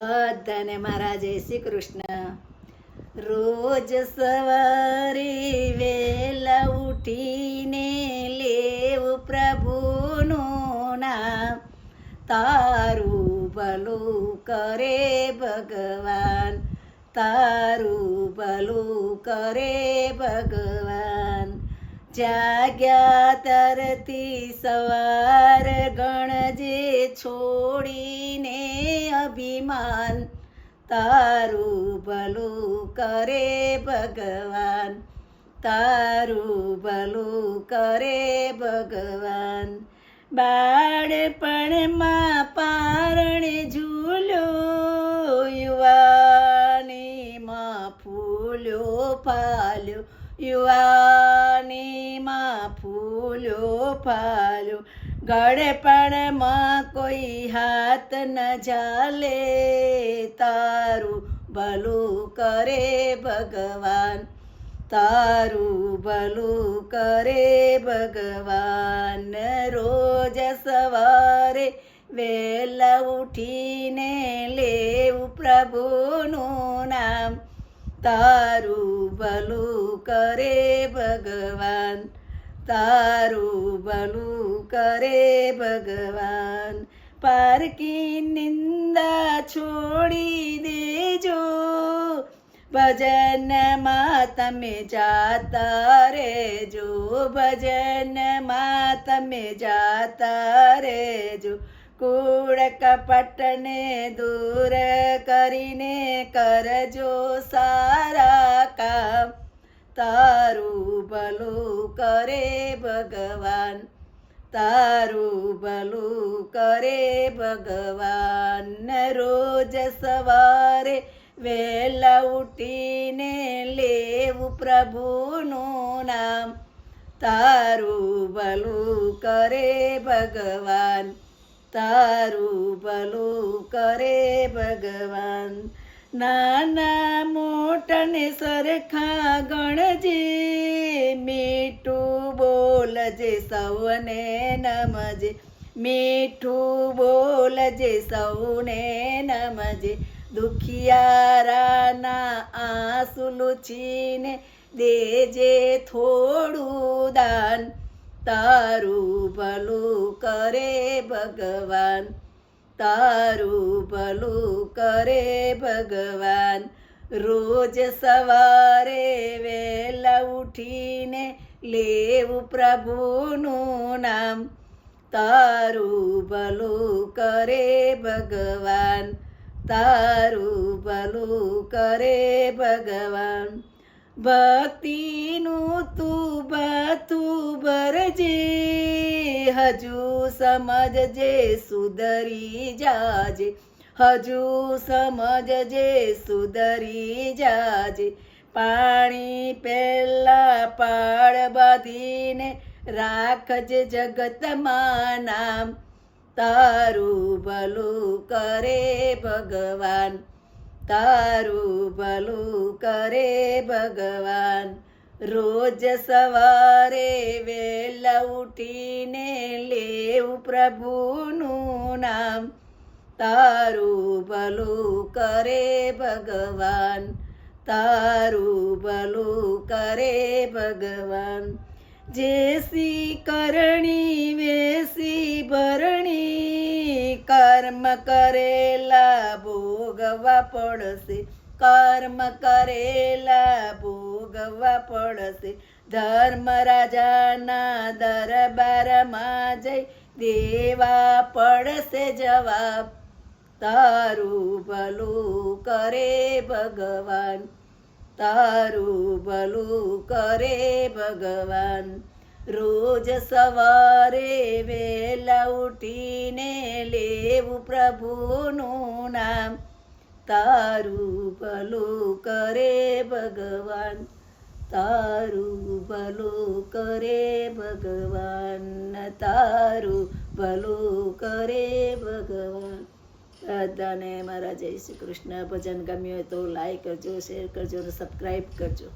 બધાને મારા જય શ્રી કૃષ્ણ. રોજ સવારે વહેલા ઉઠીને લેવું પ્રભુનું નામ, તારું ભલું કરે ભગવાન, તારું ભલું કરે ભગવાન. જાગ્યા તરતી સવાર ગણજે છોડીને અભિમાન, તારું ભલું કરે ભગવાન, તારું ભલું કરે ભગવાન. બાળપણમાં પારણે ઝૂલ્યો, યુવાનીમાં ફૂલ્યો ફાલ્યો, યુવાનીમાં ફૂલ્યો ફાલ્યો. ગળપણમાં કોઈ હાથ ન ઝાલે, તારું ભલું કરે ભગવાન, તારું ભલું કરે ભગવાન. રોજ સવારે વહેલા ઉઠીને લેવું પ્રભુનું નામ, તારું ભલું કરે ભગવાન, તારું ભલું કરે ભગવાન. પારકી નિંદા છોડી દેજો, ભજનમાં તમે જાતા રહેજો, ભજનમાં તમે જાતા રહેજો. કૂડ કપટને દૂર કરીને કરજો સારા કામ, તારું ભલું કરે ભગવાન, તારું ભલું કરે ભગવાન. રોજ સવારે વહેલા ઉઠીને લેવું પ્રભુનું નામ, તારું ભલું કરે ભગવાન, તારું ભલું કરે ભગવાન. નાના મોટને સરખા ગણજે, મીઠું બોલજે સૌને નમજે, મીઠું બોલજે સૌને નમજે. દુખિયારાના આંસુ લૂછીને દેજે થોડું દાન, તારું ભલું કરે ભગવાન, તારું ભલું કરે ભગવાન. રોજ સવારે વહેલા ઉઠીને લેવું પ્રભુનું નામ, તારું ભલું કરે ભગવાન, તારું ભલું કરે ભગવાન. ભક્તિનું તું ભાથું ભરજે, હજુ સમજજે સુધરી જાજે, હજુ સમજજે સુધરી જાજે. પાણી પહેલા પાળ બાંધીને રાખજે જગતમાં નામ, તારું ભલું કરે ભગવાન, તારું ભલું કરે ભગવાન. રોજ સવારે વહેલા ઉઠીને લેવું પ્રભુનું નામ, તારું ભલું કરે ભગવાન, તારું ભલું કરે ભગવાન. જેસી કરણી વેસી ભરણી, કર્મ કરેલા ભોગવા પડશે, કર્મ કરેલા ભોગવા પડશે. ધર્મરાજાના દરબારમાં જઈ દેવા પડશે જવાબ, તારું ભલું કરે ભગવાન, તારું ભલું કરે ભગવાન. રોજ સવારે વહેલા ઉઠીને લેવું પ્રભુનું નામ, તારું ભલું કરે ભગવાન, તારું ભલું કરે ભગવાન, તારું ભલું કરે ભગવાન. બધાને મારા જય શ્રી કૃષ્ણ. ભજન ગમ્યું હોય તો લાઈક કરજો, શેર કરજો અને સબસ્ક્રાઈબ કરજો.